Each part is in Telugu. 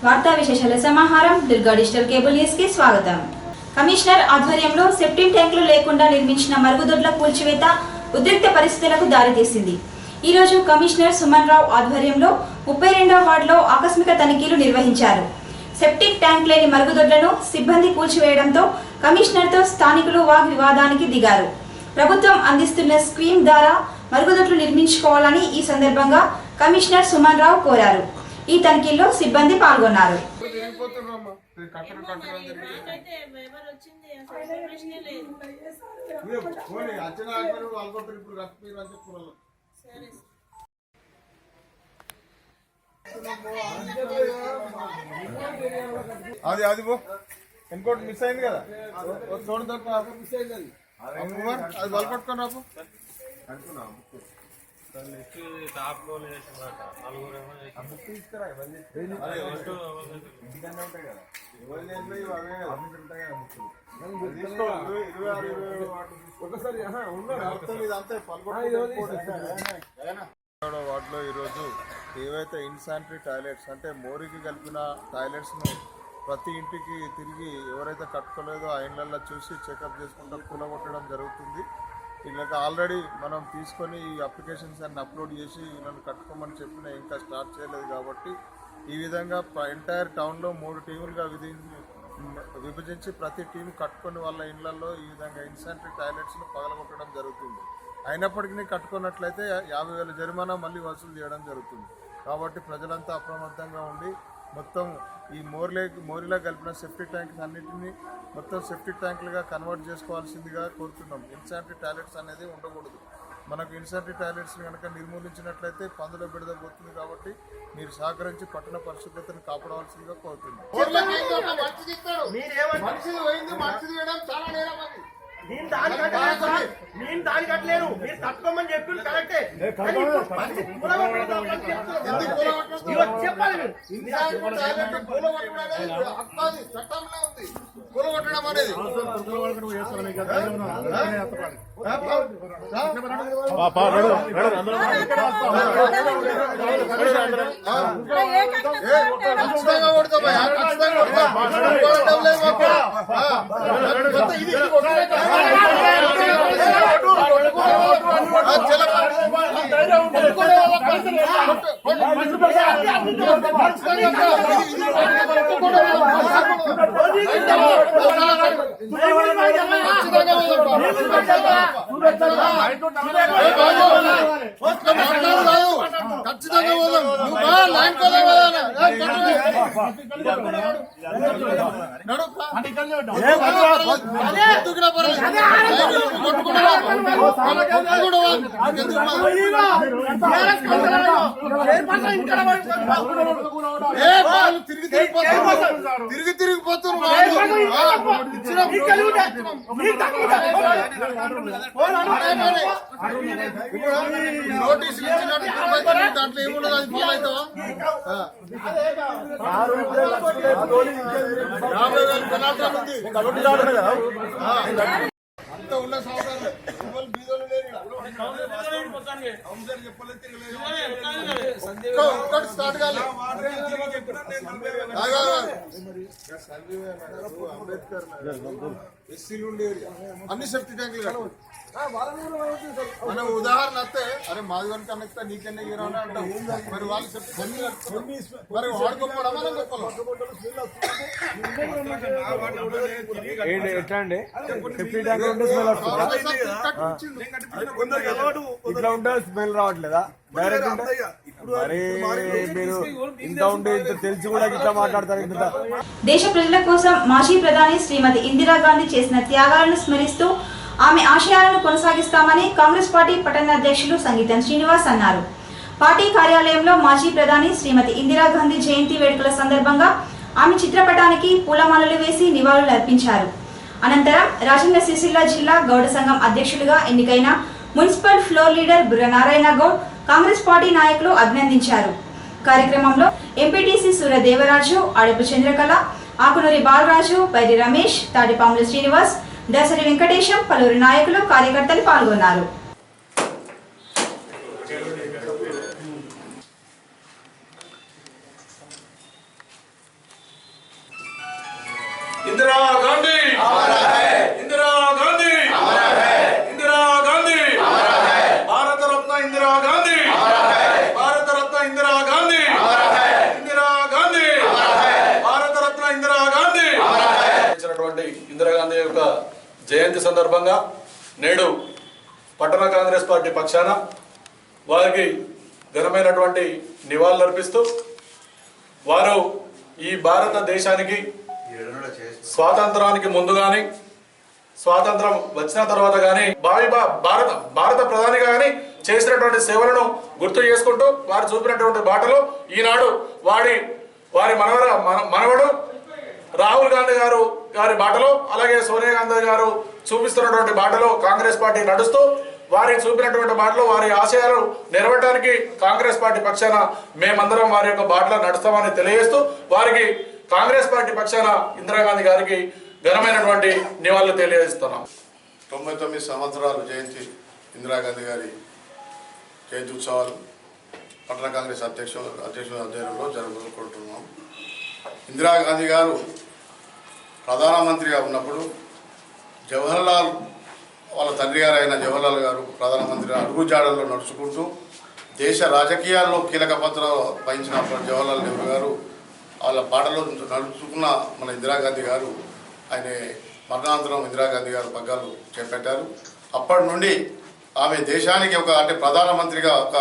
వార్తా విశేషాల సమాహారం దుర్గా డిజిటల్ కేబుల్ న్యూస్ కి స్వాగతం. కమిషనర్ ఆధ్వర్యంలో సెప్టింగ్ ట్యాంకులు లేకుండా నిర్మించిన మరుగుదొడ్ల కూల్చివేత ఉద్రిక్త పరిస్థితులకు దారితీసింది. ఈ రోజు కమిషనర్ సుమన్ రావు ఆధ్వర్యంలో 32వ వార్డులో ఆకస్మిక తనిఖీలు నిర్వహించారు. సెప్టిక్ ట్యాంక్ లేని మరుగుదొడ్లను సిబ్బంది కూల్చివేయడంతో కమిషనర్తో స్థానికులు వాగ్వివాదానికి దిగారు. ప్రభుత్వం అందిస్తున్న స్కీమ్ ద్వారా మరుగుదొడ్లు నిర్మించుకోవాలని ఈ సందర్భంగా కమిషనర్ సుమన్ రావు కోరారు. ఈ తనిఖీల్లో సిబ్బంది పాల్గొన్నారు. అది ఇంకోటి మిస్ అయింది కదా, చూడదు మిస్ అయింది. అది బలపట్టుకొని రాపు. వాటిలో ఈరోజు ఏవైతే ఇన్సానిటరీ టాయిలెట్స్ అంటే మోరికి కలిపిన టాయిలెట్స్ను ప్రతి ఇంటికి తిరిగి ఎవరైతే కట్టుకోలేదో ఆ ఇళ్లలో చూసి చెకప్ చేసుకుంటూ కూలగొట్టడం జరుగుతుంది. వీళ్ళకి ఆల్రెడీ మనం తీసుకొని ఈ అప్లికేషన్స్ అన్ని అప్లోడ్ చేసి వీళ్ళని కట్టుకోమని చెప్పినా ఇంకా స్టార్ట్ చేయలేదు. కాబట్టి ఈ విధంగా ఎంటైర్ టౌన్లో 3 టీములుగా విభజించి ప్రతి టీం కట్టుకొని వాళ్ళ ఇళ్లలో ఈ విధంగా ఇన్సానిటరీ టాయిలెట్స్ను పగలగొట్టడం జరుగుతుంది. అయినప్పటికీ కట్టుకున్నట్లయితే 50,000 జరిమానా మళ్ళీ వసూలు చేయడం జరుగుతుంది. కాబట్టి ప్రజలంతా అప్రమత్తంగా ఉండి మొత్తం ఈ మోరిలో కలిపిన సెప్టిక్ ట్యాంక్స్ అన్నింటినీ మొత్తం సెప్టిక్ ట్యాంకులుగా కన్వర్ట్ చేసుకోవాల్సిందిగా కోరుతున్నాం. ఇన్సానిటరీ టాయిలెట్స్ అనేది ఉండకూడదు. మనకు ఇన్సానిటరీ టాయిలెట్స్ని కనుక నిర్మూలించినట్లయితే పందుల బిడద పోతుంది. కాబట్టి మీరు సహకరించి పట్టణ పరిశుభ్రతను కాపాడవలసిందిగా కోరుతున్నాం. నేను దాని కట్టలేను, మీరు తట్టుకోమని చెప్పి కరెక్టే. చెప్పాలి కూలగొట్టడం అనేది ఖచ్చితంగా కొడతాం. తిరిగిపోతున్నారు. నోటీసులు ఇచ్చినట్టు దాంట్లో ఏముండదు, అది ఫాలో అవుతావా? 50,000 పెనాల్టీ ఉంది. అంత ఉన్న సంవత్సరాలు బీదోళ్ళు లేరు. ఒక్కటి స్టార్ట్ కాదు. అంబేద్కర్ ఎస్సీలు ఉండే అన్ని సేఫ్టీ ట్యాంకులు మన ఉదాహరణ వస్తే అరే మాది వరకు అన్నస్తా నీకన్నా ఇరానా అంటాం. మరి వాళ్ళు మరి వాడుకోపోవడం మనం చెప్పాలి. ఎట్లా అండి సేఫ్టీ ట్యాంక్ ఉంటే స్మెల్ వస్తుందా? ఇట్లా ఉంటే స్మెల్ రావట్లేదా? డైరెక్ట్ ఉంటే మరి మీరు ఇంత ఉంటే ఇంత తెలిసి కూడా ఇట్లా మాట్లాడతారు. ఇంత దేశ ప్రజల కోసం మాజీ ప్రధాని శ్రీమతి ఇందిరాగాంధీ చేసిన త్యాగాలను స్మరిస్తూ ఆమె ఆశయాలను కొనసాగిస్తామని కాంగ్రెస్ పార్టీ పట్టణ అధ్యక్షులు సంగీతం శ్రీనివాస్ అన్నారు. పార్టీ కార్యాలయంలో మాజీ ప్రధాని శ్రీమతి ఇందిరాగాంధీ జయంతి వేడుకల సందర్భంగా ఆమె చిత్రపటానికి పూలమాలలు వేసి నివాళులు అర్పించారు. అనంతరం రాజన్న సిరిసిల్ల జిల్లా గౌడ సంఘం అధ్యక్షులుగా ఎన్నికైన మున్సిపల్ ఫ్లోర్ లీడర్ బుర్ర నారాయణ గౌడ్ కాంగ్రెస్ పార్టీ నాయకులు అభినందించారు. కార్యక్రమంలో ఎంపీటీసీ సూర్యదేవరాజు, అడపు చంద్రకళ, ఆకునూరి బాలరాజు, పైరి రమేష్, తాటిపాముల శ్రీనివాస్, దసరి వెంకటేశం, పలువురు నాయకులు కార్యకర్తలు పాల్గొన్నారు. इंदिरा गांधी इंदिरा गांधी इंदिरा गांधी भारत रत्न इंदिरा गांधी भारत रत्न इंदिरा गांधी इंदिरा गांधी भारत रत्न इंदिरा गांधी इंदिरा गांधी యొక్క జయంతి సందర్భంగా నేడు పట్టణ కాంగ్రెస్ పార్టీ పక్షాన వారికి ఘనమైనటువంటి నివాళులర్పిస్తూ వారు ఈ భారతదేశానికి స్వాతంత్రానికి ముందు గాని స్వాతంత్రం వచ్చిన తర్వాత గాని భారత ప్రధానిగా గాని చేసినటువంటి సేవలను గుర్తు చేసుకుంటూ వారు చూపినటువంటి బాటలో ఈనాడు వారి మనవడు రాహుల్ గాంధీ గారి బాటలో అలాగే సోనియా గాంధీ గారు చూపిస్తున్నటువంటి బాటలో కాంగ్రెస్ పార్టీ నడుస్తూ వారి చూపినటువంటి బాటలో వారి ఆశయాలు నెరవేర్చడానికి కాంగ్రెస్ పార్టీ పక్షాన మేమందరం వారి యొక్క బాటలో నడుస్తామని తెలియజేస్తూ వారికి కాంగ్రెస్ పార్టీ పక్షాన ఇందిరాగాంధీ గారికి ఘనమైనటువంటి నివాళులు తెలియజేస్తున్నాం. 99 సంవత్సరాలు జయంతి ఇందిరాగాంధీ గారి జయంతి ఉత్సవాలు పట్టణ కాంగ్రెస్ అధ్యక్షుల ఆధ్వర్యంలో జరుపుకుంటున్నాం. ఇందిరాగాంధీ గారు ప్రధానమంత్రిగా ఉన్నప్పుడు జవహర్లాల్ వాళ్ళ తండ్రి గారు అయిన జవహర్లాల్ గారు ప్రధానమంత్రి అడుగుజాడల్లో నడుచుకుంటూ దేశ రాజకీయాల్లో కీలక పాత్ర వహించిన జవహర్లాల్ నెహ్రూ గారు వాళ్ళ పాటలో నడుచుకున్న మన ఇందిరాగాంధీ గారు ఆయన మరణానంతరం ఇందిరాగాంధీ గారు పగ్గాలు చేపట్టారు. అప్పటి నుండి ఆమె దేశానికి అంటే ప్రధానమంత్రిగా ఒక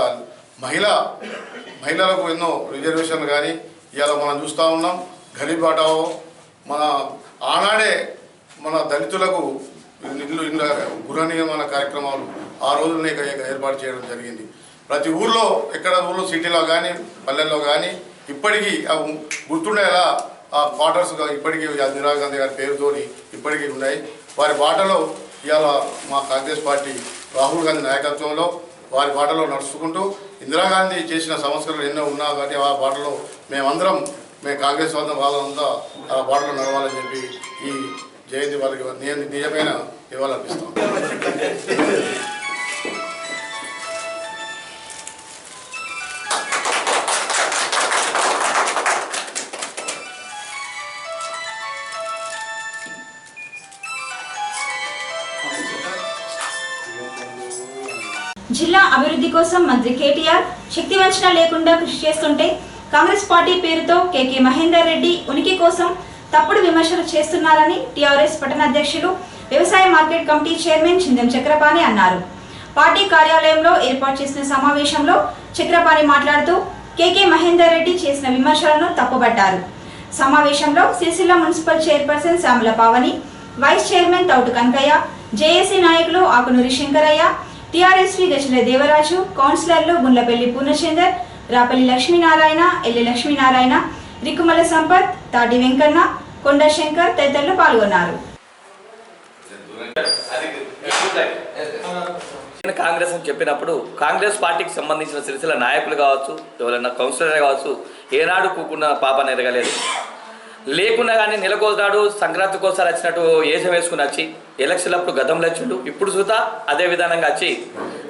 మహిళలకు ఎన్నో రిజర్వేషన్లు కానీ ఇవాళ మనం చూస్తూ ఉన్నాం. గరీబ్ హఠావో మన ఆనాడే మన దళితులకు గృహ నిర్మాణ కార్యక్రమాలు ఆ రోజునే ఏర్పాటు చేయడం జరిగింది. ప్రతి ఊళ్ళో సిటీలో కానీ పల్లెల్లో కానీ ఇప్పటికీ గుర్తుండేలా ఆ క్వార్టర్స్ ఇప్పటికీ ఇందిరాగాంధీ గారి పేరుతోని ఇప్పటికీ ఉన్నాయి. వారి బాటలో ఇవాళ మా కాంగ్రెస్ పార్టీ రాహుల్ గాంధీ నాయకత్వంలో వారి బాటలో నడుచుకుంటూ ఇందిరాగాంధీ చేసిన సంస్కరణలు ఎన్నో ఉన్నా కాబట్టి ఆ బాటలో మేము కాంగ్రెస్ వాళ్ళంతా ఆ బాటలో నడవాలని చెప్పి ఈ జయంతి వాళ్ళకి నిజమైన ఇవ్వాలనిపిస్తాం. జిల్లా అభివృద్ధి కోసం మంత్రి కేటీఆర్ శక్తి వంచన లేకుండా కృషి చేస్తుంటే కాంగ్రెస్ పార్టీ పేరుతో కేకే మహేందర్ రెడ్డి ఉనికి కోసం తప్పుడు విమర్శలు చేస్తున్నారని టీఆర్ఎస్ పట్టణ అధ్యక్షులు వ్యవసాయ market committee chairman Chindam Chakrapani అన్నారు. పార్టీ కార్యాలయంలో ఏర్పాటు చేసిన సమావేశంలో చక్రపాణి మాట్లాడుతూ కేకే మహేందర్ రెడ్డి చేసిన విమర్శలను తప్పుబట్టారు. సమావేశంలో Sircilla municipal chairperson Shyamala Pavani, vice chairman Thoutu Kanakaiah, JAC నాయకులు ఆకునూరి శంకరయ్య, టీఆర్ఎస్వి గజల దేవరాజు, కౌన్సిలర్లు గుండ్లపల్లి పూర్ణచందర్, రాపల్లి లక్ష్మీనారాయణ, ఎల్లి లక్ష్మీనారాయణ, రికుమల సంపత్, తాటి వెంకన్న, కొండ శంకర్ తదితరులు పాల్గొన్నారు. కాంగ్రెస్ అని చెప్పినప్పుడు కాంగ్రెస్ పార్టీకి సంబంధించిన సిరిసిల్ల నాయకులు కావచ్చు, ఎవరైనా కౌన్సిలర్ కావచ్చు, ఏనాడు కూకున్న పాప ఎరగలేదు. లేకున్నా కానీ నెలకోసాడు సంక్రాంతికోసారి వచ్చినట్టు ఏసం వేసుకుని వచ్చి ఎలక్షన్లప్పుడు గతంలో వచ్చిండు. ఇప్పుడు చూతా అదే విధానంగా వచ్చి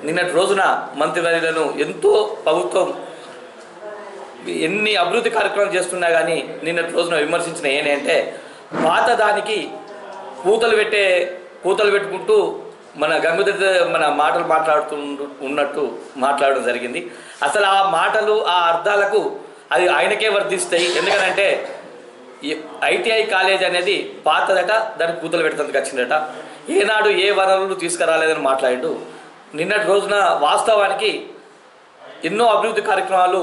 నిన్నటి రోజున మంత్రివర్యులను ఎంతో ప్రభుత్వం ఎన్ని అభివృద్ధి కార్యక్రమాలు చేస్తున్నా కానీ నిన్నటి రోజున విమర్శించిన ఏంటంటే పాత దానికి కూతలు పెట్టుకుంటూ మన మన మాటలు ఉన్నట్టు మాట్లాడడం జరిగింది. అసలు ఆ మాటలు ఆ అర్థాలకు అది ఆయనకే వర్తిస్తాయి. ఎందుకంటే ఐటీఐ కాలేజ్ అనేది పాతదట, దానికి కూతలు పెడుతుందికి వచ్చిందట, ఏనాడు ఏ వనరులు తీసుకురాలేదని మాట్లాడిండు. నిన్నటి రోజున వాస్తవానికి ఎన్నో అభివృద్ధి కార్యక్రమాలు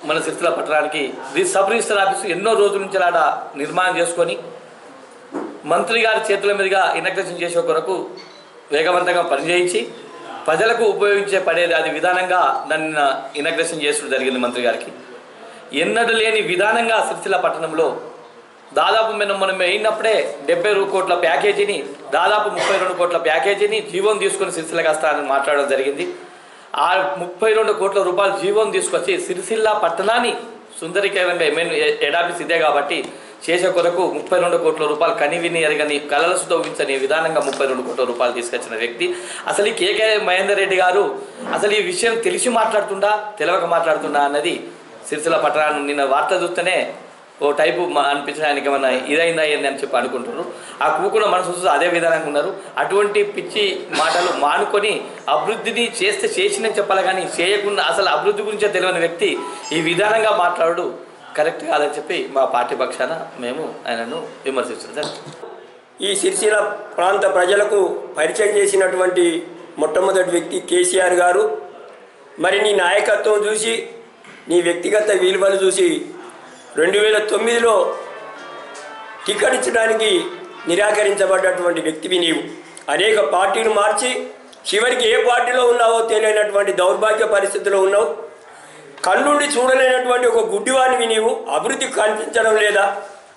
మన సిరిసిల్ల పట్టణానికి సబ్ రిజిస్టర్ ఆఫీసు ఎన్నో రోజుల నుంచి అలా నిర్మాణం చేసుకొని మంత్రి గారి చేతుల మీదుగా ఇనాగ్రేషన్ చేసే కొరకు వేగవంతంగా పనిచేయించి ప్రజలకు పడేది అది విధానంగా దాన్ని ఇనాగ్రేషన్ చేయడం జరిగింది. మంత్రి గారికి ఎన్నడూ లేని విధానంగా సిరిసిల్ల పట్టణంలో దాదాపు మనం అయినప్పుడే 70 కోట్ల ప్యాకేజీని దాదాపు 32 కోట్ల ప్యాకేజీని జీవోం తీసుకొని సిరిసిల్లకి వస్తానని మాట్లాడడం జరిగింది. ఆ 32 కోట్ల రూపాయలు జీవోం తీసుకొచ్చి సిరిసిల్ల పట్టణాన్ని సుందరీకరంగా ఎడాపిస్ ఇదే కాబట్టి చేసే కొరకు 32 కోట్ల రూపాయలు కనివిని ఎరగని కలలసుతో ఊహించని విధానంగా 32 కోట్ల రూపాయలు తీసుకొచ్చిన వ్యక్తి. అసలు ఈ కేకే మహేందర్ రెడ్డి గారు అసలు ఈ విషయం తెలిసి మాట్లాడుతుండా తెలియక మాట్లాడుతుండా అన్నది సిరిసిల్ల పట్టణాన్ని నిన్న వార్త చూస్తేనే ఓ టైపు అనిపించిన ఆయనకి ఏమన్నా ఇదైందా ఏంది అని చెప్పి అనుకుంటున్నారు. ఆ కూకున్న మనసు చూసి అదే విధానంగా ఉన్నారు. అటువంటి పిచ్చి మాటలు మానుకొని అభివృద్ధిని చేసిందని చెప్పాలి, కానీ చేయకుండా అసలు అభివృద్ధి గురించే తెలియని వ్యక్తి ఈ విధానంగా మాట్లాడు కరెక్ట్ కాదని చెప్పి మా పార్టీ పక్షాన మేము ఆయనను విమర్శిస్తున్నాం. ఈ సిరిసిల్ల ప్రాంత ప్రజలకు పరిచయం చేసినటువంటి మొట్టమొదటి వ్యక్తి కేసీఆర్ గారు. మరి నీ నాయకత్వం చూసి, నీ వ్యక్తిగత విలువలు చూసి 2009లో టికెట్ ఇచ్చడానికి నిరాకరించబడ్డటువంటి వ్యక్తివి నీవు. అనేక పార్టీలు మార్చి చివరికి ఏ పార్టీలో ఉన్నావో తెలియనటువంటి దౌర్భాగ్య పరిస్థితిలో ఉన్నావు. కళ్ళుండి చూడలేనటువంటి ఒక గుడ్డివాడివి నీవు. అభివృద్ధి కనిపించడం లేదా?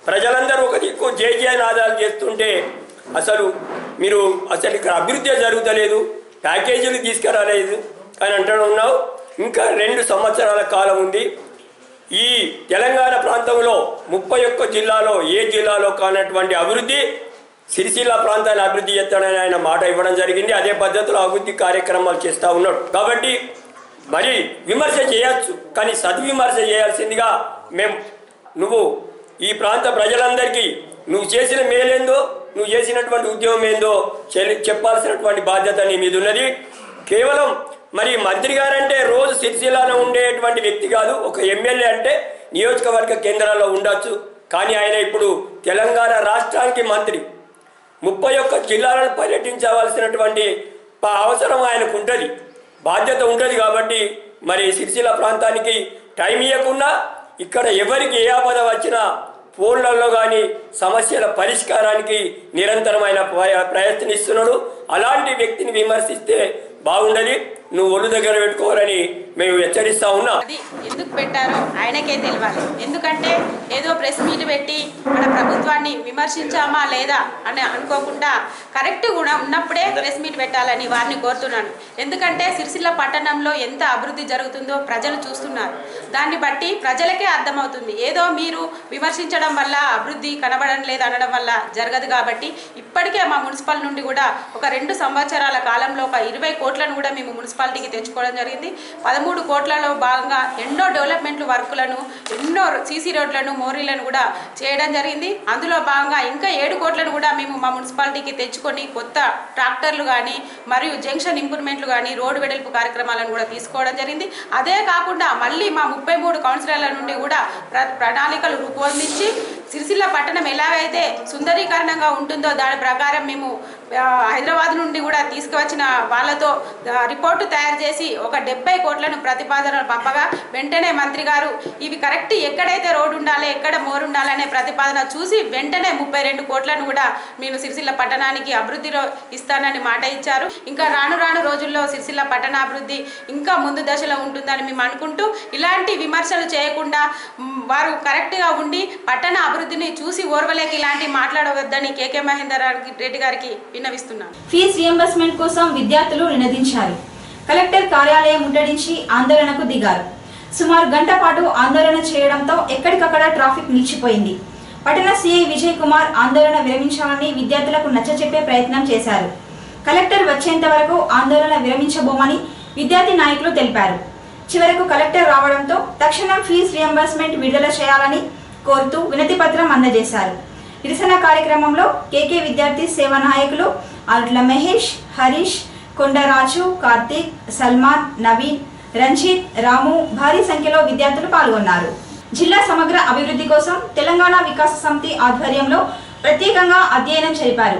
ప్రజలందరూ ఒక దిక్కు జయనాదాలు చేస్తుంటే మీరు అసలు ఇక్కడ అభివృద్ధి జరుగుతలేదు, ప్యాకేజీలు తీసుకురాలేదు అని అంటూ ఉన్నావు. ఇంకా 2 సంవత్సరాల కాలం ఉంది. ఈ తెలంగాణ ప్రాంతంలో 31 జిల్లాలో ఏ జిల్లాలో కానటువంటి అభివృద్ధి సిరిసిల్ల ప్రాంతాన్ని అభివృద్ధి చేస్తాడని ఆయన మాట ఇవ్వడం జరిగింది. అదే పద్ధతిలో అభివృద్ధి కార్యక్రమాలు చేస్తూ ఉన్నాడు. కాబట్టి మరి విమర్శ చేయొచ్చు, కానీ సద్విమర్శ చేయాల్సిందిగా నువ్వు ఈ ప్రాంత ప్రజలందరికీ నువ్వు చేసిన మేలేందో, నువ్వు చేసినటువంటి ఉద్యమం ఏందో చెప్పాల్సినటువంటి బాధ్యత నీ మీద ఉన్నది. కేవలం మరి మంత్రి గారంటే రోజు సిరిసిల్లాలో ఉండేటువంటి వ్యక్తి కాదు. ఒక ఎమ్మెల్యే అంటే నియోజకవర్గ కేంద్రాల్లో ఉండొచ్చు, కానీ ఆయన ఇప్పుడు తెలంగాణ రాష్ట్రానికి మంత్రి. 31 జిల్లాలను పర్యటించవలసినటువంటి అవసరం ఆయనకు ఉంటుంది, బాధ్యత ఉంటుంది. కాబట్టి మరి సిరిసిల్ల ప్రాంతానికి టైం ఇవ్వకుండా ఇక్కడ ఎవరికి ఏ ఆపద వచ్చినా ఫోన్లలో కానీ సమస్యల పరిష్కారానికి నిరంతరమైన ప్రయత్నిస్తున్నాడు. అలాంటి వ్యక్తిని విమర్శిస్తే బాగుండదు. నువ్వు ఒళ్ళు దగ్గర పెట్టుకోవాలని మేము హెచ్చరిస్తా ఉన్నాం. అది ఎందుకు పెట్టారో ఆయనకే తెలియాలి. ఎందుకంటే ఏదో ప్రెస్ మీట్ పెట్టి మన ప్రభుత్వాన్ని విమర్శించామా లేదా అని అనుకోకుండా కరెక్ట్ కూడా ఉన్నప్పుడే ప్రెస్ మీట్ పెట్టాలని వారిని కోరుతున్నాను. ఎందుకంటే సిరిసిల్ల పట్టణంలో ఎంత అభివృద్ధి జరుగుతుందో ప్రజలు చూస్తున్నారు. దాన్ని బట్టి ప్రజలకే అర్థమవుతుంది. ఏదో మీరు విమర్శించడం వల్ల అభివృద్ధి కనబడడం లేదు అనడం వల్ల జరగదు. కాబట్టి ఇప్పటికే మా మున్సిపల్ నుండి కూడా ఒక 2 సంవత్సరాల కాలంలో ఒక 20 కోట్లను కూడా మేము మున్సిపాలిటీకి తెచ్చుకోవడం జరిగింది. 13 కోట్లలో భాగంగా ఎన్నో డెవలప్మెంట్ వర్కులను, ఎన్నో సీసీ రోడ్లను, మోరీలను కూడా చేయడం జరిగింది. అందులో భాగంగా ఇంకా 7 కోట్లను కూడా మేము మా మున్సిపాలిటీకి తెచ్చుకొని కొత్త ట్రాక్టర్లు కానీ మరియు జంక్షన్ ఇంప్రూవ్మెంట్లు కానీ రోడ్డు వెడల్పు కార్యక్రమాలను కూడా తీసుకోవడం జరిగింది. అదే కాకుండా మళ్ళీ మా 33 కౌన్సిలర్ల నుండి కూడా ప్రణాళికలు రూపొందించి సిరిసిల్ల పట్టణం ఎలాగైతే సుందరీకరణంగా ఉంటుందో దాని ప్రకారం మేము హైదరాబాద్ నుండి కూడా తీసుకువచ్చిన వాళ్ళతో రిపోర్టు తయారు చేసి ఒక 70 కోట్లను ప్రతిపాదనలు పంపగా వెంటనే మంత్రి గారు ఇవి కరెక్ట్ ఎక్కడైతే రోడ్డు ఉండాలి, ఎక్కడ మోరు ఉండాలనే ప్రతిపాదన చూసి వెంటనే 32 కోట్లను కూడా మేము సిరిసిల్ల పట్టణానికి అభివృద్ధిలో ఇస్తానని మాట ఇచ్చారు. ఇంకా రాను రాను రోజుల్లో సిరిసిల్ల పట్టణ అభివృద్ధి ఇంకా ముందు దశలో ఉంటుందని మేము అనుకుంటూ ఇలాంటి విమర్శలు చేయకుండా వారు కరెక్ట్గా ఉండి పట్టణ అభివృద్ధిని చూసి ఓర్వలేక ఇలాంటి మాట్లాడవద్దని కేకే మహేందర్ రెడ్డి గారికి విన్నవిస్తున్నాను. ఫీజు రియంబర్స్మెంట్ కోసం విద్యార్థులు నినదించారు. కలెక్టర్ కార్యాలయం ముట్టడించి ఆందోళనకు దిగారు. సుమారు గంట పాటు ఆందోళన చేయడంతో ఎక్కడికక్కడ ట్రాఫిక్ నిలిచిపోయింది. పట్టణ సిఐ విజయ్ కుమార్ ఆందోళన విరమించాలని విద్యార్థులకు నచ్చచెప్పే ప్రయత్నం చేశారు. కలెక్టర్ వచ్చేంత వరకు ఆందోళన విరమించబోమని విద్యార్థి నాయకులు తెలిపారు. చివరకు కలెక్టర్ రావడంతో తక్షణం ఫీజు రియంబర్స్మెంట్ విడుదల చేయాలని కోరుతూ వినతి పత్రం అందజేశారు. నిరసన కార్యక్రమంలో కేకే విద్యార్థి సేవా నాయకులు అట్ల మహేష్, హరీష్, కొండరాజు, కార్తీక్, సల్మాన్, నవీన్, రంజిత్, రాము భారీ సంఖ్యలో విద్యార్థులు పాల్గొన్నారు. జిల్లా సమగ్ర అభివృద్ధి కోసం తెలంగాణ వికాస సమితి ఆధ్వర్యంలో ప్రత్యేకంగా అధ్యయనం జరిపారు.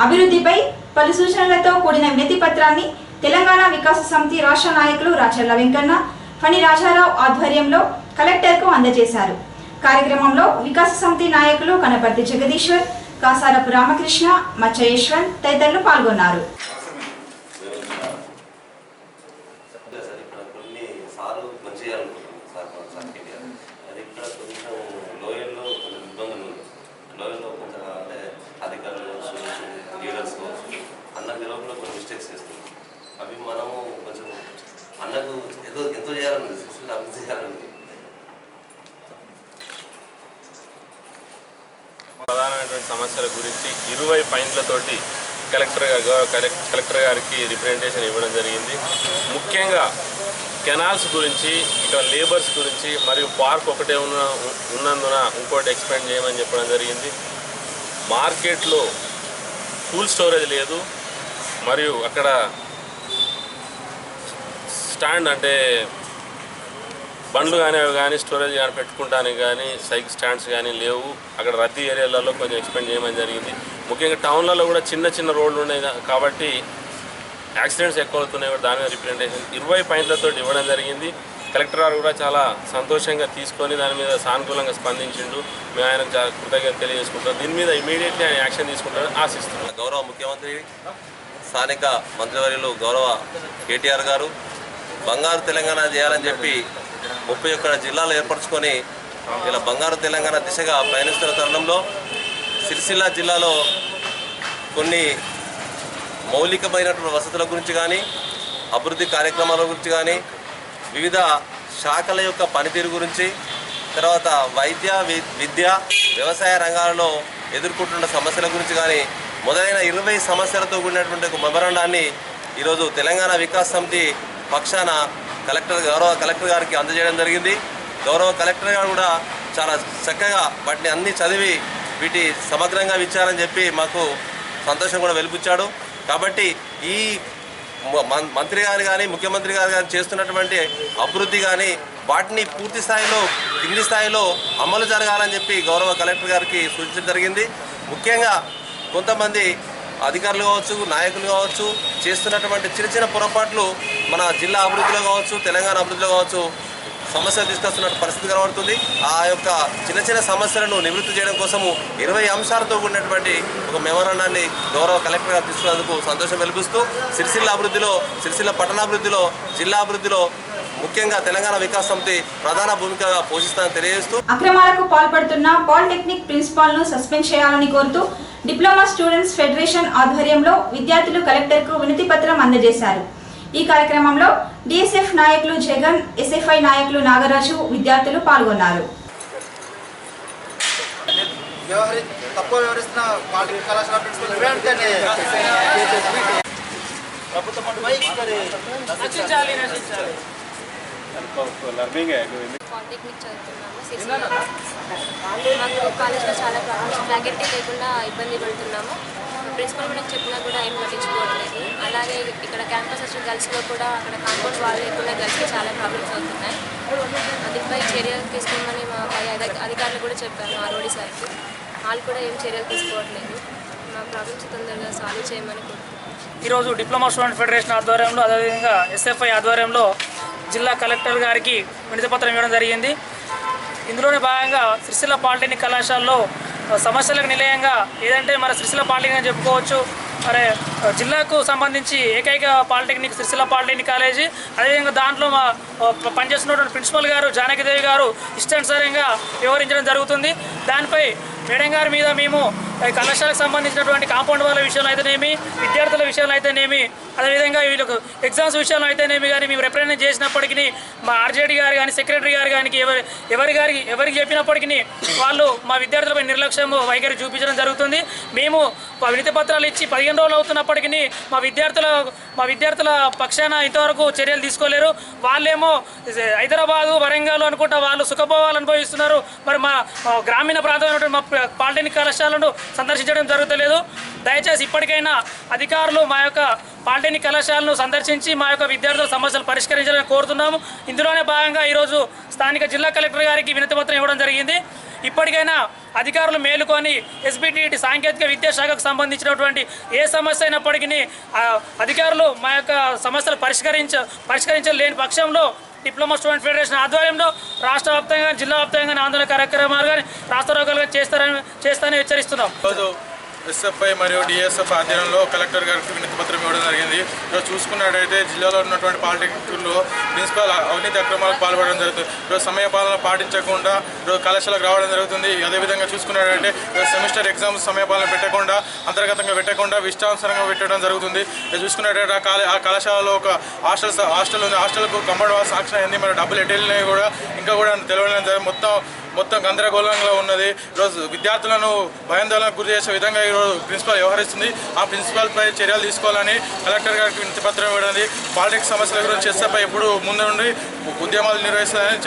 అభివృద్ధిపై పలు సూచనలతో కూడిన వినతి పత్రాన్ని తెలంగాణ వికాస సమితి రాష్ట్ర నాయకులు రాచర్ల వెంకన్న, ఫణి రాజారావు ఆధ్వర్యంలో కలెక్టర్కు అందజేశారు. కార్యక్రమంలో వికాస సమితి నాయకులు కనపర్తి జగదీశ్వర్, కాసారపు రామకృష్ణ, మచ్చ యశ్వంత్ తదితరులు పాల్గొన్నారు. అవి మనము కొంచెం అన్నకు ఎంతో చేయాలని అభివృద్ధి చేయాలని ప్రధానమైనటువంటి సమస్యల గురించి 20 పాయింట్లతోటి కలెక్టర్ గారికి రిప్రజెంటేషన్ ఇవ్వడం జరిగింది. ముఖ్యంగా కెనాల్స్ గురించి, ఇక్కడ లేబర్స్ గురించి, మరియు పార్క్ ఒకటే ఉన్నందున ఇంకోటి ఎక్స్పాండ్ చేయమని చెప్పడం జరిగింది. మార్కెట్లో కూల్ స్టోరేజ్ లేదు, మరియు అక్కడ స్టాండ్ అంటే బండ్లు కానీ అవి కానీ స్టోరేజ్ కానీ పెట్టుకుంటానికి కానీ సైకిల్ స్టాండ్స్ కానీ లేవు. అక్కడ రద్దీ ఏరియాలలో కొంచెం ఎక్స్పెండ్ చేయమని జరిగింది. ముఖ్యంగా టౌన్లలో కూడా చిన్న చిన్న రోడ్లు ఉన్నాయి కాబట్టి యాక్సిడెంట్స్ ఎక్కువ అవుతున్నాయి. దాని మీద రిప్రజెంటేషన్ 20 పాయింట్లతో ఇవ్వడం జరిగింది. కలెక్టర్ గారు కూడా చాలా సంతోషంగా తీసుకొని దాని మీద సానుకూలంగా స్పందించిండు. మేము ఆయనకు చాలా కృతజ్ఞత తెలియజేసుకుంటాం. దీని మీద ఇమీడియట్లీ ఆయన యాక్షన్ తీసుకుంటారని ఆశిస్తున్నాం. గౌరవ ముఖ్యమంత్రి, స్థానిక మంత్రివర్యులు గౌరవ కేటీఆర్ గారు బంగారు తెలంగాణ చేయాలని చెప్పి 31 జిల్లాలు ఏర్పరచుకొని ఇలా బంగారు తెలంగాణ దిశగా పయనిస్తున్న తరుణంలో సిరిసిల్ల జిల్లాలో కొన్ని మౌలికమైనటువంటి వసతుల గురించి కానీ, అభివృద్ధి కార్యక్రమాల గురించి కానీ, వివిధ శాఖల యొక్క పనితీరు గురించి, తర్వాత వైద్య, విద్య, వ్యవసాయ రంగాలలో ఎదుర్కొంటున్న సమస్యల గురించి కానీ మొదలైన 20 సమస్యలతో కూడినటువంటి ఒక మెమరాండాన్ని ఈరోజు తెలంగాణ వికాస్ సమితి పక్షాన గౌరవ కలెక్టర్ గారికి అందజేయడం జరిగింది. గౌరవ కలెక్టర్ గారు కూడా చాలా చక్కగా వాటిని అన్ని చదివి వీటి సమగ్రంగా ఇచ్చారని చెప్పి మాకు సంతోషం కూడా వెలిపించాడు. కాబట్టి ఈ మంత్రి గారు కానీ ముఖ్యమంత్రి గారు కానీ చేస్తున్నటువంటి అభివృద్ధి కానీ వాటిని పూర్తి స్థాయిలో కింది స్థాయిలో అమలు జరగాలని చెప్పి గౌరవ కలెక్టర్ గారికి సూచించడం జరిగింది. ముఖ్యంగా కొంతమంది అధికారులు కావచ్చు, నాయకులు కావచ్చు చేస్తున్నటువంటి చిన్న చిన్న పొరపాట్లు మన జిల్లా అభివృద్ధిలో కావచ్చు, తెలంగాణ అభివృద్ధిలో కావచ్చు సమస్యలు తీసుకొస్తున్న పరిస్థితి కనబడుతుంది. ఆ యొక్క చిన్న చిన్న సమస్యలను నివృత్తి చేయడం కోసము 20 అంశాలతో కూడినటువంటి ఒక మెమరాండాన్ని గౌరవ కలెక్టర్ గారు తీసుకున్నందుకు సంతోషం వెలిపిస్తూ సిరిసిల్ల పట్టణాభివృద్ధిలో, జిల్లా అభివృద్ధిలో ముఖ్యంగా తెలంగాణ వికాస్ సమితి ప్రధాన భూమికగా పోషిస్తానని తెలియజేస్తూ అక్రమాలకు పాల్పడుతున్న పాలిటెక్నిక్ ప్రిన్సిపాల్ ను సస్పెండ్ చేయాలని కోరుతూ డిప్లొమా స్టూడెంట్స్ ఫెడరేషన్ ఆధ్వర్యంలో విద్యార్థులు కలెక్టర్కు వినతి పత్రం అందజేశారు. ఈ కార్యక్రమంలో డిఎస్ఎఫ్ నాయకులు జగన్, ఎస్ఎఫ్ఐ నాయకులు నాగరాజు, విద్యార్థులు పాల్గొన్నారు. తక్కువ వ్యవహరిస్తున్న పాలిటెక్నిక్ కళాశాల ప్రిన్సిపల్ వెంటనే పాలిటెక్నిక్ చదువుతున్నాము. మాకు కాలేజ్లో చాలా ప్రాబ్లమ్స్, ఫ్యాకల్టీ లేకుండా ఇబ్బంది పడుతున్నాము. ప్రిన్సిపల్ కూడా చెప్పినా కూడా ఏం పట్టించుకోవట్లేదు. అలాగే ఇక్కడ క్యాంపస్ వచ్చిన గర్ల్స్లో కూడా అక్కడ కాంపౌండ్ వాల్ లేకుండా గర్ల్స్కి చాలా ప్రాబ్లమ్స్ అవుతున్నాయి. దీనిపై చర్యలు తీసుకోమని మా పై అధికారులు కూడా చెప్పాను ఆర్ఓడి సార్కి. వాళ్ళు కూడా ఏం చర్యలు తీసుకోవట్లేదు. మా ప్రాబ్లమ్స్ తొందరగా సాల్వ్ చేయమని కోరుతున్నాను. ఈరోజు డిప్లొమా స్టూడెంట్ ఫెడరేషన్ ఆధ్వర్యంలో, అదేవిధంగా ఎస్ఎఫ్ఐ ఆధ్వర్యంలో జిల్లా కలెక్టర్ గారికి వినతిపత్రం ఇవ్వడం జరిగింది. ఇందులోనే భాగంగా సిరిసిల్ల పాలిటెక్నిక్ కళాశాలలో సమస్యలకు నిలయంగా ఏదంటే మన సిరిసిల్ల పాలిటెక్నిక్ అని చెప్పుకోవచ్చు. మరి జిల్లాకు సంబంధించి ఏకైక పాలిటెక్నిక్ సిరిసిల్ల పాలిటెక్నిక్ కాలేజీ. అదేవిధంగా దాంట్లో మా పనిచేస్తున్నటువంటి ప్రిన్సిపల్ గారు జానకిదేవి గారు ఇష్టానుసారంగా వ్యవహరించడం జరుగుతుంది. దానిపై మేడం గారి మీద మేము కళాశాలకు సంబంధించినటువంటి కాంపౌండ్ వాళ్ళ విషయంలో అయితేనేమి, విద్యార్థుల విషయంలో అయితేనేమి, అదేవిధంగా వీళ్ళకు ఎగ్జామ్స్ విషయంలో అయితేనేమి కానీ మేము రిప్రజెంట్ చేసినప్పటికీ మా ఆర్జేడీ గారు కానీ, సెక్రటరీ గారు కానీ ఎవరికి చెప్పినప్పటికీ వాళ్ళు మా విద్యార్థులపై నిర్లక్ష్యం వైఖరి చూపించడం జరుగుతుంది. మేము వినతి పత్రాలు ఇచ్చి 15 రోజులు అవుతున్నప్పటికీ మా విద్యార్థుల పక్షాన ఇంతవరకు చర్యలు తీసుకోలేరు. వాళ్ళేమో హైదరాబాదు, వరంగల్ అనుకుంటా వాళ్ళు సుఖభోగాలు అనుభవిస్తున్నారు. మరి మా గ్రామీణ ప్రాంతమైనటువంటి మా పాలిటెక్నిక్ కళాశాలను సందర్శించడం జరుగుతలేదు. దయచేసి ఇప్పటికైనా అధికారులు మా యొక్క పాలిటెక్నిక్ కళాశాలను సందర్శించి మా యొక్క విద్యార్థుల సమస్యలు పరిష్కరించాలని కోరుతున్నాము. ఇందులోనే భాగంగా ఈరోజు స్థానిక జిల్లా కలెక్టర్ గారికి వినతిపత్రం ఇవ్వడం జరిగింది. ఇప్పటికైనా అధికారులు మేలుకొని ఎస్బిటిటి సాంకేతిక విద్యాశాఖకు సంబంధించినటువంటి ఏ సమస్య అయినప్పటికీ అధికారులు మా యొక్క సమస్యలు పరిష్కరించలేని పక్షంలో డిప్లొమా స్టూడెంట్ ఫెడరేషన్ ఆధ్వర్యంలో రాష్ట్ర వ్యాప్తంగా, జిల్లా వ్యాప్తంగా ఆందోళన కార్యక్రమాలు కానీ రాస్తారోకాలు చేస్తారని హెచ్చరిస్తున్నాం. ఎస్ఎఫ్ఐ మరియు డిఎస్ఎఫ్ ఆధ్వర్యంలో కలెక్టర్ గారికి వినతిపత్రం ఇవ్వడం జరిగింది. ఈరోజు చూసుకున్నట్టయితే జిల్లాలో ఉన్నటువంటి పాలిటెక్నిక్లో ప్రిన్సిపల్ అవినీతి అక్రమాలకు పాల్పడడం జరుగుతుంది. ఈరోజు సమయపాలన పాటించకుండా ఈరోజు కళాశాలకు రావడం జరుగుతుంది. అదేవిధంగా చూసుకున్నట్టయితే సెమిస్టర్ ఎగ్జామ్స్ సమయపాలన పెట్టకుండా, అంతర్గతంగా పెట్టకుండా ఇష్టానుసారంగా పెట్టడం జరుగుతుంది. చూసుకున్నట్టయితే ఆ కళాశాలలో ఒక హాస్టల్ ఉంది. హాస్టల్కు కంపౌండ్ వాల్ సాంక్షన్ అయింది. మరి డబ్బులు ఎటు వెళ్ళినాయి కూడా ఇంకా కూడా తెలియడం మొత్తం మొత్తం గందరగోళంగా ఉన్నది. ఈరోజు విద్యార్థులను భయాందోళనకు గురి చేసే విధంగా ఈరోజు ప్రిన్సిపల్ వ్యవహరిస్తుంది. ఆ ప్రిన్సిపల్పై చర్యలు తీసుకోవాలని కలెక్టర్ గారికి వినతిపత్రం ఇవ్వడానికి పాలిటిక్స్ సమస్యల గురించి ఎస్ఎఫ్ఐ ఎప్పుడు ముందు నుండి ఉద్యమాలు నిర్వహిస్తుందని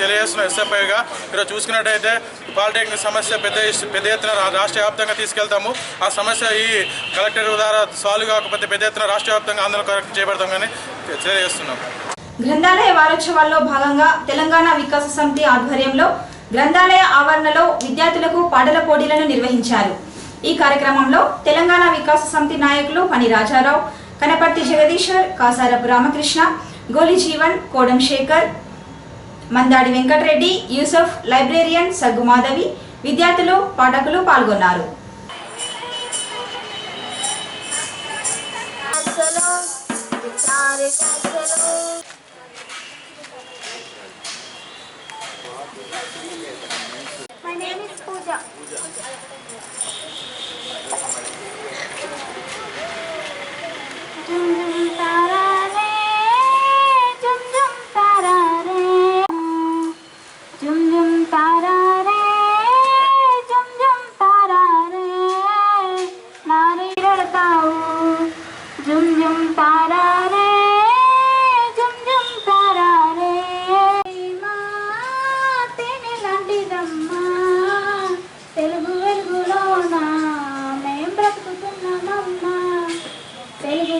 తెలియజేస్తున్న ఎస్ఎఫ్ఐగా ఈరోజు చూసుకున్నట్టయితే పాలిటెక్నిక్ సమస్య పెద్ద ఎత్తున రాష్ట్ర వ్యాప్తంగా తీసుకెళ్తాము. ఆ సమస్య ఈ కలెక్టర్ ద్వారా సాల్వ్ కాకపోతే పెద్ద ఎత్తున రాష్ట్ర వ్యాప్తంగా ఆందోళన చేపడతామని తెలియజేస్తున్నాం. గ్రంథాలయ వారోత్సవాల్లో భాగంగా తెలంగాణ వికాస సమితి ఆధ్వర్యంలో గ్రంథాలయ ఆవరణలో విద్యార్థులకు పాటల పోటీలను నిర్వహించారు. ఈ కార్యక్రమంలో తెలంగాణ వికాస సమితి నాయకులు పని రాజారావు, కనపర్తి జగదీశ్వర్, కాసారపు రామకృష్ణ, గోలి జీవన్, కోడం శేఖర్, మందాడి వెంకటరెడ్డి, యూసఫ్, లైబ్రేరియన్ సగ్గు మాధవి, విద్యార్థులు, పాఠకులు పాల్గొన్నారు. My name is Pooja. Jum jum tara re, jum jum tara re, jum jum tara re, jum jum tara re, nari ladkau, jum jum tara re.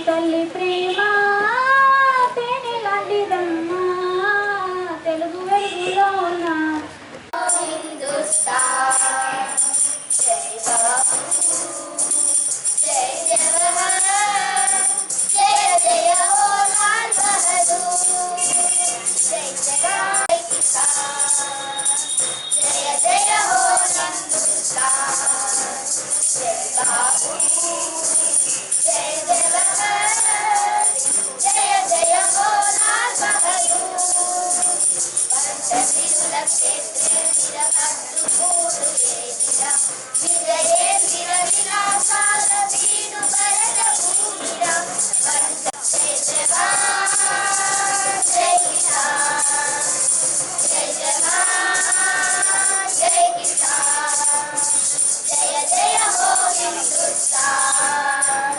తల్లి ప్రేమ తేనె లాంటిదమ్మా తెలుగు వెలుగులోన హిందుస్తాన్ జై బాబు జై జవహర్ జయ జయ హో లాల్ బహదూర్ జై జయ కిసాన్ జయ జయ హో హిందుస్తాన్ జై బాబు జయ జవహర్ జయ జయ హో లాల్ బహదూర్ పంచశీల క్షేత్రే విరహద్దు మూడు వేదిర విజయేంద్ర విలాసాల వీడు భరత భూమిర జయ జవాన్ జై కిసాన్ జయ జవాన్ జై కిసాన్ జయ జయ హో హిందుస్తాన్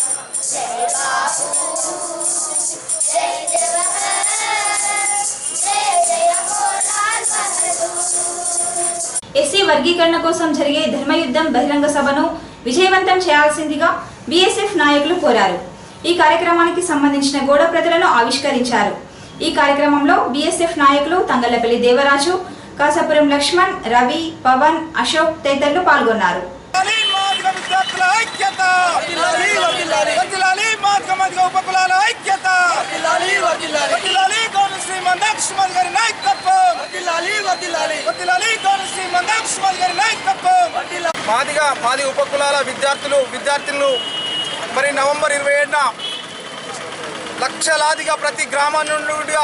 జయ బాబు జయ జవహర్ జయ జయ హో లాల్ బహదూర్. ఎస్సీ వర్గీకరణ కోసం జరిగే ధర్మయుద్ధం బహిరంగ సభను విజయవంతం చేయాల్సిందిగా బీఎస్ఎఫ్ నాయకులు కోరారు. ఈ కార్యక్రమానికి సంబంధించిన గోడ ప్రతులను ఆవిష్కరించారు. ఈ కార్యక్రమంలో బీఎస్ఎఫ్ నాయకులు తంగళ్లపల్లి దేవరాజు, కాసాపురం లక్ష్మణ్, రవి, పవన్, అశోక్ తదితరులు పాల్గొన్నారు. మాది ఉపకులాల విద్యార్థులు మరి నవంబర్ 27న లక్షలాదిగా ప్రతి గ్రామం నుండి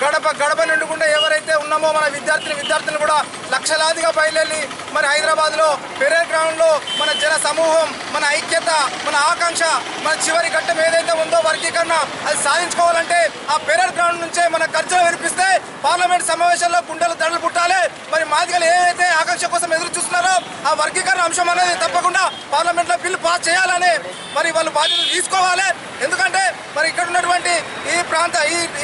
గడప నుండి కూడా ఎవరైతే ఉన్నామో మన విద్యార్థులు కూడా లక్షలాదిగా బయలుదేరి మరి హైదరాబాద్లో పెరేడ్ గ్రౌండ్లో మన జన సమూహం, మన ఐక్యత, మన ఆకాంక్ష, మన చివరి ఘట్టం ఏదైతే ఉందో వర్గీకరణ అది సాధించుకోవాలంటే ఆ పెరేడ్ గ్రౌండ్ నుంచే మన గర్జన వినిపిస్తే పార్లమెంట్ సమావేశాల్లో గుండెలు దండలు పుట్టాలి. మరి మాదిగలు ఏదైతే ఆకాంక్ష కోసం ఎదురు చూస్తున్నారో ఆ వర్గీకరణ అంశం అనేది తప్పకుండా పార్లమెంట్లో బిల్లు పాస్ చేయాలని మరి వాళ్ళు బాధ్యతలు తీసుకోవాలి. ఎందుకంటే మరి ఇక్కడ ఉన్నటువంటి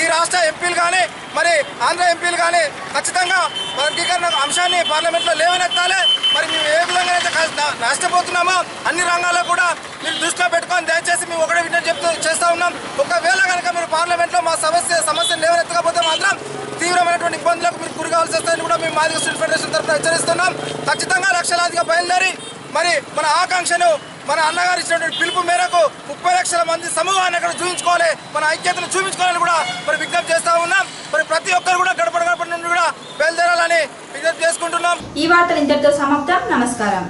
ఈ రాష్ట్ర ఎంపీలు కానీ మరి ఆంధ్ర ఎంపీలు కానీ ఖచ్చితంగా వర్గీకరణ అంశాన్ని పార్లమెంట్లో లేవనెత్తాలి. మరి మేము ఏ విధంగా అయితే నష్టపోతున్నామో అన్ని రంగాల్లో కూడా మీరు దృష్టిలో పెట్టుకొని దయచేసి మేము ఒకటే విజ్ఞప్తి చేస్తూ ఉన్నాం. ఒకవేళ కనుక మీరు పార్లమెంట్లో మా సమస్యను లేవనెత్తకపోతే మాత్రం తీవ్రమైనటువంటి ఇబ్బందులకు మీరు గురి కావాల్సి వస్తాయని కూడా మేము మాదిగ స్టూడెంట్ ఫెడరేషన్ తరఫున హెచ్చరిస్తున్నాం. ఖచ్చితంగా లక్షలాదిగా బయలుదేరి మరి మన ఆకాంక్షను మన అన్నగారు ఇచ్చినటువంటి పిలుపు మేరకు 30 లక్షల మంది సమూహాన్ని అక్కడ చూపించుకోవాలి, మన ఐక్యతను చూపించుకోవాలని కూడా మరి విజ్ఞప్తి చేస్తూ ఉన్నాం. మరి ప్రతి ఒక్కరు కూడా గడప నుండి కూడా బయలుదేరాలని విజ్ఞప్తి చేసుకుంటున్నాం. ఈ వార్తలు ఇంతటితో సమాప్తం. నమస్కారం.